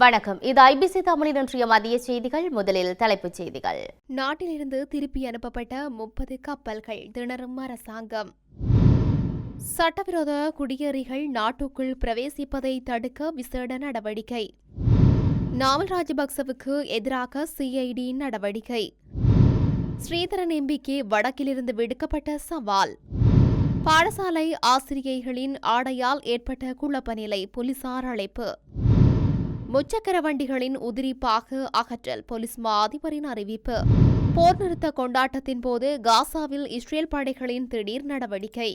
வணக்கம். இது ஐபிசி தமிழின் இன்றைய மதிய செய்திகள். முதலில் தலைப்புச் செய்திகள். நாட்டிலிருந்து திருப்பி அனுப்பப்பட்ட 30 கப்பல்கள் திணறும் அரசாங்கம். சட்டவிரோத குடியேறிகள் நாட்டுக்குள் பிரவேசிப்பதை தடுக்க விசேட நடவடிக்கை. நாமல் ராஜபக்சவுக்கு எதிராக சிஐடி நடவடிக்கை. ஸ்ரீதரன் எம்பிக்கு வடக்கிலிருந்து விடுக்கப்பட்ட சவால். பாடசாலை ஆசிரியைகளின் ஆடையால் ஏற்பட்ட குழப்ப நிலை, போலீசார் அழைப்பு. முச்சக்கர வண்டிகளின் உதிரிப்பாக அகற்றல், போலீஸ் மா அதிபரின் அறிவிப்பு. போர் நிறுத்த கொண்டாட்டத்தின் போது காசாவில் இஸ்ரேல் படைகளின் திடீர் நடவடிக்கை.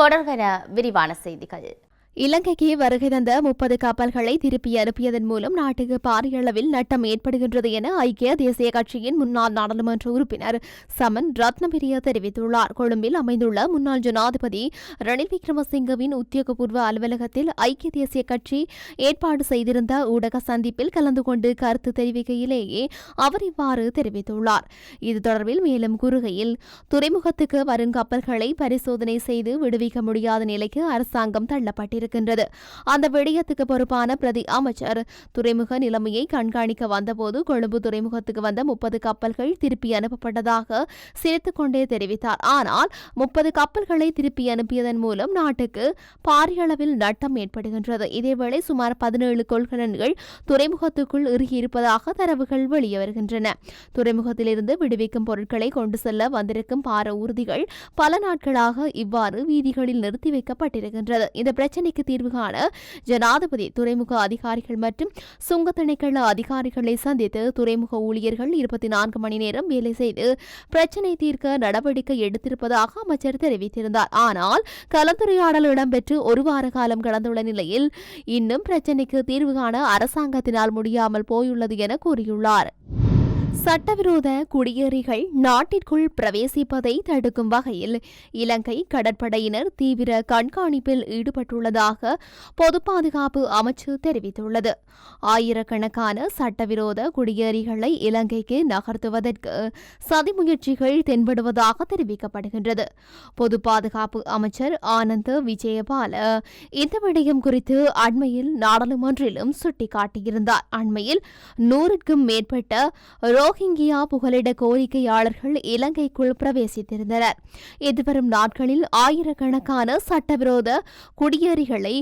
தொடர்வன விரிவான செய்திகள். இலங்கைக்கு வருகை தந்த 30 கப்பல்களை திருப்பி அனுப்பியதன் மூலம் நாட்டுக்கு பாரிய அளவில் நட்டம் ஏற்படுகின்றது என ஐக்கிய தேசிய கட்சியின் முன்னாள் நாடாளுமன்ற உறுப்பினர் சமன் ரத்னபிரிய தெரிவித்துள்ளார். கொழும்பில் அமைந்துள்ள முன்னாள் ஜனாதிபதி ரணில் விக்ரமசிங்கவின் உத்தியோகபூர்வ அலுவலகத்தில் ஐக்கிய தேசிய கட்சி ஏற்பாடு செய்திருந்த ஊடக சந்திப்பில் கலந்து கொண்டு கருத்து தெரிவிக்கையிலேயே அவர் இவ்வாறு தெரிவித்துள்ளார். இது தொடர்பில் மேலும் கூறுகையில், துறைமுகத்துக்கு வரும் கப்பல்களை பரிசோதனை செய்து விடுவிக்க முடியாத நிலைக்கு அரசாங்கம் தள்ளப்பட்டிருக்கிறது. அந்த விடயத்துக்கு பொறுப்பான பிரதி அமைச்சர் துறைமுக நிலைமையை கண்காணிக்க வந்தபோது கொழும்பு துறைமுகத்துக்கு வந்த 30 கப்பல்கள் திருப்பி அனுப்பப்பட்டதாக சிரித்துக் கொண்டே தெரிவித்தார். ஆனால் 30 கப்பல்களை திருப்பி அனுப்பியதன் மூலம் நாட்டுக்கு பாரிய அளவில் நட்டம் ஏற்படுகின்றது. இதேவேளை சுமார் 17 கொள்கலன்கள் துறைமுகத்துக்குள் இறுகியிருப்பதாக தரவுகள் வெளியே வருகின்றன. துறைமுகத்திலிருந்து விடுவிக்கும் பொருட்களை கொண்டு செல்ல வந்திருக்கும் பார ஊர்திகள் பல நாட்களாக இவ்வாறு வீதிகளில் நிறுத்தி வைக்கப்பட்டிருக்கின்றது. இந்த பிரச்சனை தீர்வு காண ஜனாதிபதி துறைமுக அதிகாரிகள் மற்றும் சுங்க திணைக்கள அதிகாரிகளை சந்தித்து துறைமுக ஊழியர்கள் 24 மணி நேரம் வேலை செய்து பிரச்சினை தீர்க்க நடவடிக்கை எடுத்திருப்பதாக அமைச்சர் தெரிவித்திருந்தார். ஆனால் கலந்துரையாடல் இடம்பெற்று ஒரு வார காலம் கடந்துள்ள நிலையில் இன்னும் பிரச்சினைக்கு தீர்வு காண அரசாங்கத்தினால் முடியாமல் போயுள்ளது என கூறியுள்ளார். சட்டவிரோத குடியேறிகள் நாட்டிற்குள் பிரவேசிப்பதை தடுக்கும் வகையில் இலங்கை கடற்படையினர் தீவிர கண்காணிப்பில் ஈடுபட்டுள்ளதாக பொது பாதுகாப்பு அமைச்சு தெரிவித்துள்ளது. ஆயிரக்கணக்கான சட்டவிரோத குடியேறிகளை இலங்கைக்கு நகர்த்துவதற்கு சதி முயற்சிகள் தென்படுவதாக தெரிவிக்கப்படுகின்றது. பொது பாதுகாப்பு அமைச்சர் ஆனந்த் விஜயபால இந்த விடயம் குறித்து அண்மையில் நாடாளுமன்றிலும் சுட்டிக்காட்டியிருந்தார். அண்மையில் 100க்கும் மேற்பட்ட ரோஹிங்கியா புகலிட கோரிக்கையாளர்கள் இலங்கைக்குள் பிரவேசித்திருந்தனர். எதிர்வரும் நாட்களில் ஆயிரக்கணக்கான சட்டவிரோத குடியேறிகளை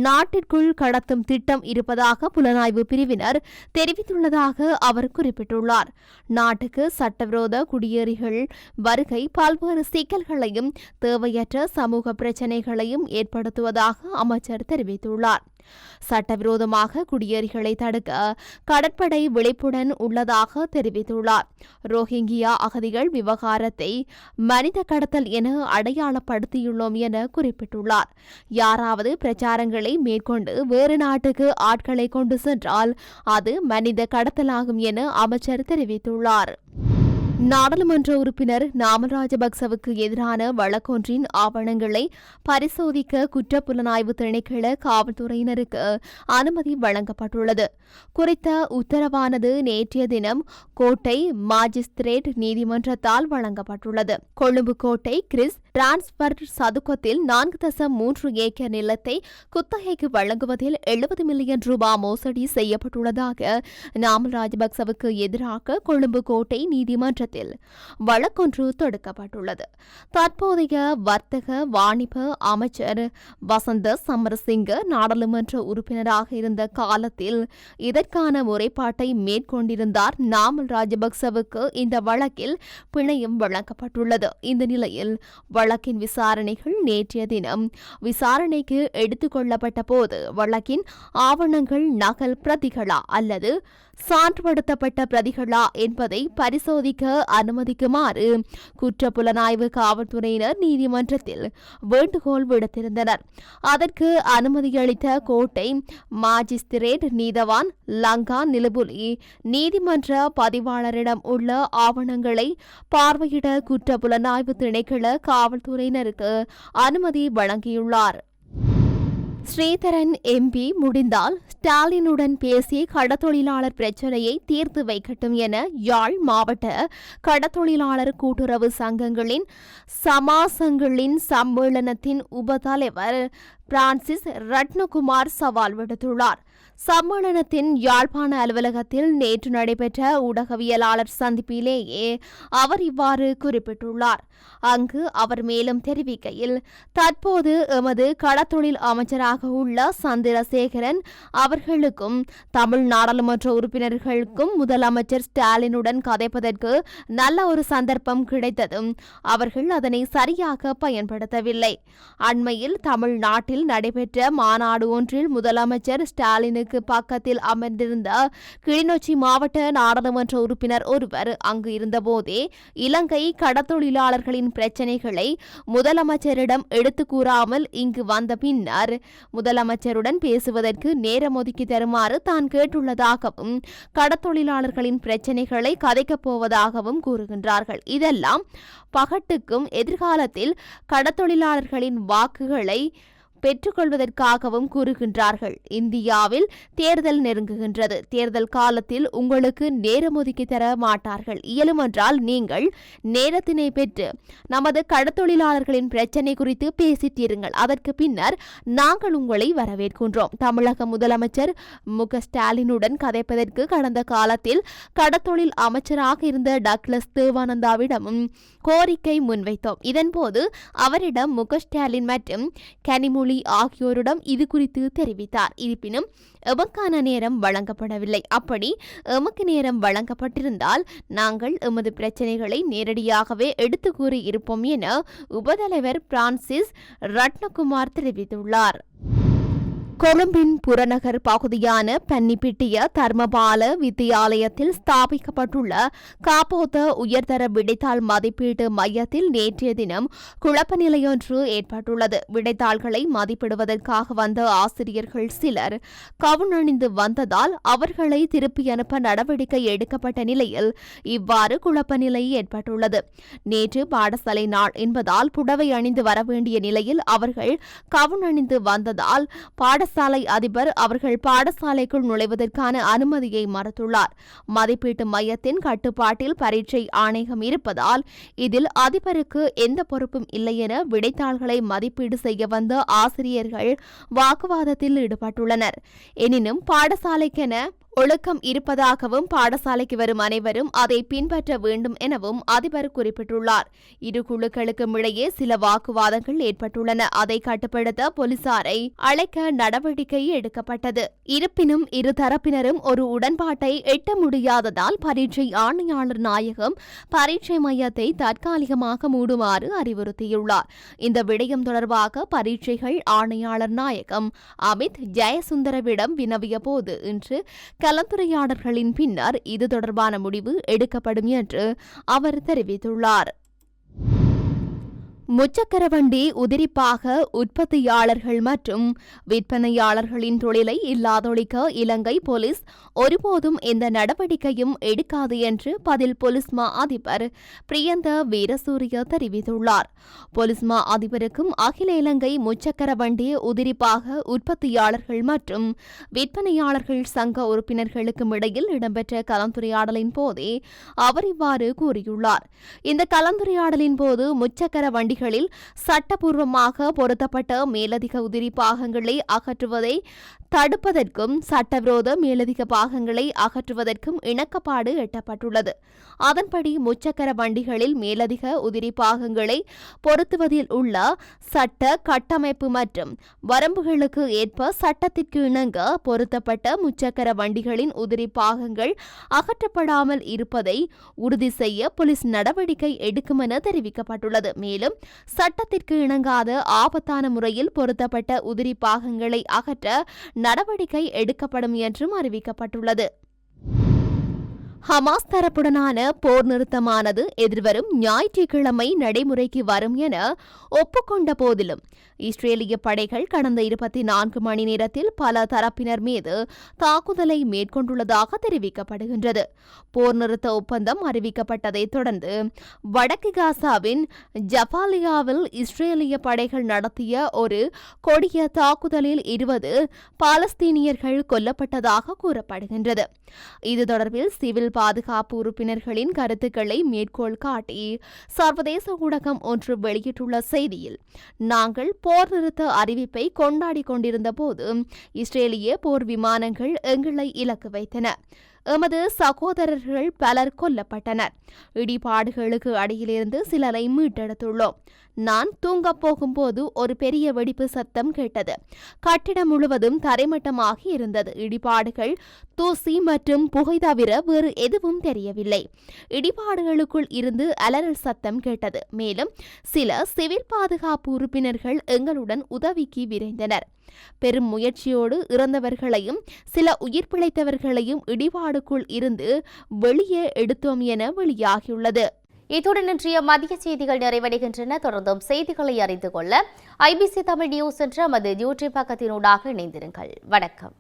நாட்டிற்குள் கடத்தும் திட்டம் இருப்பதாக புலனாய்வு பிரிவினர் தெரிவித்துள்ளதாக அவர் குறிப்பிட்டுள்ளார். நாட்டுக்கு சட்டவிரோத குடியேறிகள் வருகை பல்வேறு சிக்கல்களையும் தேவையற்ற சமூக பிரச்சினைகளையும் ஏற்படுத்துவதாக அமைச்சர் தெரிவித்துள்ளார். சட்டவிரோதமாக குடியேறிகளை தடுக்க கடற்படை விழிப்புடன் உள்ளதாக தெரிவித்துள்ளார். ரோஹிங்கியா அகதிகள் விவகாரத்தை மனித கடத்தல் என அடையாளப்படுத்தியுள்ளோம் என குறிப்பிட்டுள்ளார். யாராவது பிரச்சாரங்களை மேற்கொண்டு வேறு நாட்டுக்கு ஆட்களை கொண்டு சென்றால் அது மனித கடத்தலாகும் என அமைச்சர் தெரிவித்துள்ளார். நாடாளுமன்ற உறுப்பினர் நாமல் ராஜபக்சவுக்கு எதிரான வழக்கொன்றின் ஆவணங்களை பரிசோதிக்க குற்றப்புலனாய்வு திணைக்கள காவல்துறையினருக்கு அனுமதி வழங்கப்பட்டுள்ளது. குறித்த உத்தரவானது நேற்றைய தினம் கோட்டை மாஜிஸ்திரேட் நீதிமன்றத்தால் வழங்கப்பட்டுள்ளது. கொழும்பு கோட்டை கிறிஸ் டிரான்ஸ்பர் சதுக்கத்தில் 4.3 ஏக்கர் நிலத்தை குத்தகைக்கு வழங்குவதில் 70 மில்லியன் ரூபாய் மோசடி செய்யப்பட்டுள்ளதாக நாமல் ராஜபக்சவுக்கு எதிராக கொழும்பு கோட்டை நீதிமன்றத்தில் வழக்கொன்று தொடுக்கப்பட்டுள்ளது. தற்போதைய வர்த்தக வாணிப அமைச்சர் வசந்த சமரசிங்க நாடாளுமன்ற உறுப்பினராக இருந்த காலத்தில் இதற்கான முறைப்பாட்டை மேற்கொண்டிருந்தார். நாமல் ராஜபக்சவுக்கு இந்த வழக்கில் பிணையும் வழங்கப்பட்டுள்ளது. இந்த நிலையில் வழக்கின் விசாரணைகள் நேற்றைய தினம் விசாரணைக்கு எடுத்துக் கொள்ளப்பட்ட போது வழக்கின் ஆவணங்கள் நகல் பிரதிகளா அல்லது சான்றுபடுத்தப்பட்ட பிரதிகளா என்பதை பரிசோதிக்க அனுமதிக்குமாறு குற்றப்புலனாய்வு காவல்துறையினர் நீதிமன்றத்தில் வேண்டுகோள் விடுத்திருந்தனர். அதற்கு அனுமதியளித்த கோட்டை மாஜிஸ்திரேட் நீதவான் லங்கா நிலபுலி நீதிமன்ற பதிவாளரிடம் உள்ள ஆவணங்களை பார்வையிட குற்றப்புலனாய்வு திணைக்கள காவல்துறையினருக்கு அனுமதி வழங்கியுள்ளார். ஸ்ரீதரன் எம்பி முடிந்தால் ஸ்டாலினுடன் பேசி கடத்தொழிலாளர் பிரச்சினையை தீர்த்து வைக்கட்டும் என யாழ் மாவட்ட கடத்தொழிலாளர் கூட்டுறவு சங்கங்களின் சமாசங்களின் சம்மேளனத்தின் உபதலைவர் பிரான்சிஸ் ரட்னகுமார் சவால் விடுத்துள்ளார். சம்மேளனத்தின் யாழ்ப்பாண அலுவலகத்தில் நேற்று நடைபெற்ற ஊடகவியலாளர் சந்திப்பிலேயே அவர் இவ்வாறு குறிப்பிட்டுள்ளார். அங்கு அவர் மேலும் தெரிவிக்கையில், தற்போது எமது கடத்தொழில் அமைச்சராக உள்ள சந்திரசேகரன் அவர்களுக்கும் தமிழ் நாடாளுமன்ற உறுப்பினர்களுக்கும் முதலமைச்சர் ஸ்டாலினுடன் கதைப்பதற்கு நல்ல ஒரு சந்தர்ப்பம் கிடைத்ததும் அவர்கள் அதனை சரியாக பயன்படுத்தவில்லை. அண்மையில் தமிழ்நாட்டில் நடைபெற்ற மாநாடு ஒன்றில் முதலமைச்சர் ஸ்டாலினுக்கு பக்கத்தில் அமர்ந்திருந்த கிளிநொச்சி மாவட்ட நாடாளுமன்ற உறுப்பினர் ஒருவர் அங்கு இருந்தபோதே இலங்கை கடத்தொழிலாளர்களின் பிரச்சினைகளை முதலமைச்சரிடம் எடுத்து கூறாமல் இங்கு வந்த பின்னர் முதலமைச்சருடன் பேசுவதற்கு நேரம் ஒதுக்கி தருமாறு தான் கேட்டுள்ளதாகவும் கடத்தொழிலாளர்களின் பிரச்சினைகளை கதைக்கப் போவதாகவும் கூறுகின்றார்கள். இதெல்லாம் பகட்டுக்கும் எதிர்காலத்தில் கடத்தொழிலாளர்களின் வாக்குகளை பெற்றுக்கொள்வதற்காகவும் கூறுகின்றார்கள். இந்தியாவில் தேர்தல் நெருங்குகின்றது. தேர்தல் காலத்தில் உங்களுக்கு நேரம் ஒதுக்கி தர மாட்டார்கள். இயலுமென்றால் நீங்கள் நேரத்தினை பெற்று நமது கடத்தொழிலாளர்களின் பிரச்சினை குறித்து பேசிட்டீர்கள். அதற்கு பின்னர் நாங்கள் உங்களை வரவேற்கின்றோம். தமிழக முதலமைச்சர் மு.க.ஸ்டாலினுடன் கதைப்பதற்கு கடந்த காலத்தில் கடத்தொழில் அமைச்சராக இருந்த டக்ளஸ் தேவானந்தாவிடமும் கோரிக்கை முன்வைத்தோம். இதன்போது அவரிடம் மு.க.ஸ்டாலின் மற்றும் கனிமொழி ஆகியோரிடம் இது குறித்து தெரிவித்தார். இருப்பினும் எமக்கான நேரம் வழங்கப்படவில்லை. அப்படி எமக்கு நேரம் வழங்கப்பட்டிருந்தால் நாங்கள் எமது பிரச்சனைகளை நேரடியாகவே எடுத்து கூறி இருப்போம் என உபதலைவர் பிரான்சிஸ் ரட்னகுமார் தெரிவித்துள்ளார். கொழும்பின் புறநகர் பகுதியான பன்னிப்பிட்டிய தர்மபால வித்தியாலயத்தில் ஸ்தாபிக்கப்பட்டுள்ள காப்போத்த உயர்தர விடைத்தாள் மதிப்பீட்டு மையத்தில் நேற்றைய தினம் குழப்ப நிலையொன்று ஏற்பட்டுள்ளது. விடைத்தாள்களை மதிப்பிடுவதற்காக வந்த ஆசிரியர்கள் சிலர் கவுனணிந்து வந்ததால் அவர்களை திருப்பி அனுப்ப நடவடிக்கை எடுக்கப்பட்ட நிலையில் இவ்வாறு குழப்ப நிலை ஏற்பட்டுள்ளது. நேற்று பாடசாலை நாள் என்பதால் புடவை அணிந்து வரவேண்டிய நிலையில் அவர்கள் கவுனணிந்து வந்ததால் பாடசாலை அதிபர் அவர்கள் பாடசாலைக்குள் நுழைவதற்கான அனுமதியை மறுத்துள்ளார். மதிப்பீட்டு மையத்தின் கட்டுப்பாட்டில் பரீட்சை ஆணையம் இருப்பதால் இதில் அதிபருக்கு எந்த பொறுப்பும் இல்லை என விடைத்தாள்களை மதிப்பீடு செய்ய வந்த ஆசிரியர்கள் வாக்குவாதத்தில் ஈடுபட்டுள்ளனர். எனினும் பாடசாலைக்கென ஒழுக்கம் இருப்பதாகவும் பாடசாலைக்கு வரும் அனைவரும் அதை பின்பற்ற வேண்டும் எனவும் அதிபர் குறிப்பிட்டுள்ளார். இரு குழுக்களுக்கும் இடையே சில வாக்குவாதங்கள் ஏற்பட்டுள்ளன. அதை கட்டுப்படுத்த போலீசாரை அழைக்க நடவடிக்கை எடுக்கப்பட்டது. இருப்பினும் இரு தரப்பினரும் ஒரு உடன்பாட்டை எட்ட முடியாததால் பரீட்சை ஆணையாளர் நாயகம் பரீட்சை மையத்தை தற்காலிகமாக மூடுமாறு அறிவுறுத்தியுள்ளார். இந்த விடயம் தொடர்பாக பரீட்சைகள் ஆணையாளர் நாயகம் அமித் ஜெயசுந்தரவிடம் வினவிய போது இன்று கலந்துரையாடல்களின் பின்னர் இது தொடர்பான முடிவு எடுக்கப்படும் என்று அவர் தெரிவித்துள்ளார். முச்சக்கர வண்டி உதிரிப்பாக உற்பத்தியாளர்கள் மற்றும் விற்பனையாளர்களின் தொழிலை இல்லாதொழிக்க இலங்கை போலீஸ் ஒருபோதும் எந்த நடவடிக்கையும் எடுக்காது என்று பதில் போலீஸ் மா அதிபர் பிரியந்த வீரசூரிய தெரிவித்துள்ளார். போலீஸ் மா அதிபருக்கும் அகில இலங்கை முச்சக்கர வண்டி உதிரிப்பாக உற்பத்தியாளர்கள் மற்றும் விற்பனையாளர்கள் சங்க உறுப்பினர்களுக்கும் இடையில் இடம்பெற்ற கலந்துரையாடலின் போதே அவர் இவ்வாறு கூறியுள்ளார். இந்த கலந்துரையாடலின் போது முச்சக்கர வண்டிகளில் சட்டபூர்வமாக பொருத்தப்பட்ட மேலதிக உதிரி பாகங்களை அகற்றுவதை தடுப்பதற்கும் சட்டவிரோத மேலதிக பாகங்களை அகற்றுவதற்கும் இணக்கப்பாடு எட்டப்பட்டுள்ளது. அதன்படி முச்சக்கர வண்டிகளில் மேலதிக உதிரி பாகங்களை பொருத்துவதில் உள்ள சட்ட கட்டமைப்பு மற்றும் வரம்புகளுக்கு ஏற்ப சட்டத்திற்கு இணங்க பொருத்தப்பட்ட முச்சக்கர வண்டிகளின் உதிரி பாகங்கள் அகற்றப்படாமல் இருப்பதை உறுதி செய்ய போலீஸ் நடவடிக்கை எடுக்கும் என தெரிவிக்கப்பட்டுள்ளது. மேலும் சட்டத்திற்கு இணங்காத ஆபத்தான முறையில் பொருத்தப்பட்ட உதிரி பாகங்களை அகற்ற நடவடிக்கை எடுக்கப்படும் என்றும் அறிவிக்கப்பட்டுள்ளது. ஹமாஸ் தரப்புடனான போர் நிறுத்தமானது எதிர்வரும் ஞாயிற்றுக்கிழமை நடைமுறைக்கு வரும் என ஒப்புக்கொண்ட போதிலும் இஸ்ரேலிய படைகள் கடந்த 24 மணி நேரத்தில் பல தரப்பினர் மீது தாக்குதலை மேற்கொண்டுள்ளதாக தெரிவிக்கப்படுகின்றது. போர் நிறுத்த ஒப்பந்தம் அறிவிக்கப்பட்டதைத் தொடர்ந்து வடக்கு காசாவின் ஜபாலியாவில் இஸ்ரேலிய படைகள் நடத்திய ஒரு கொடிய தாக்குதலில் 20 பாலஸ்தீனியர்கள் கொல்லப்பட்டதாக கூறப்படுகின்றது. இது தொடர்பில் சிவில் பாதுகாப்பு உறுப்பினர்களின் கருத்துக்களை மேற்கோள் காட்டி சர்வதேச ஊடகம் ஒன்று வெளியிட்டுள்ள செய்தியில், நாங்கள் போர் நிறுத்த அறிவிப்பை கொண்டாடி கொண்டிருந்த போது இஸ்ரேலிய போர் விமானங்கள் எங்களை இலக்கு வைத்தன. எமது சகோதரர்கள் பலர் கொல்லப்பட்டனர். இடிபாடுகளுக்கு அடியிலிருந்து சிலரை மீட்டெடுத்துள்ளோம். நான் தூங்கப் போகும்போது ஒரு பெரிய வெடிப்பு சத்தம் கேட்டது. கட்டிடம் முழுவதும் தரைமட்டமாகி இருந்தது. இடிபாடுகள், தூசி மற்றும் புகை தவிர வேறு எதுவும் தெரியவில்லை. இடிபாடுகளுக்குள் இருந்து அலறல் சத்தம் கேட்டது. மேலும் சில சிவில் பாதுகாப்பு உறுப்பினர்கள் எங்களுடன் உதவிக்கு விரைந்தனர். பெரும் முயற்சியோடு இறந்தவர்களையும் சில உயிர் பிழைத்தவர்களையும் இடிபாடுக்குள் இருந்து வெளியே எடுத்தோம் என வெளியாகியுள்ளது. இத்துடன் இன்றைய மதிய செய்திகள் நிறைவடைகின்றன. தொடர்ந்தும் செய்திகளை அறிந்து கொள்ள IBC தமிழ் நியூஸ் என்ற நமது யூடியூப் பக்கத்தினூடாக இணைந்திருங்கள். வணக்கம்.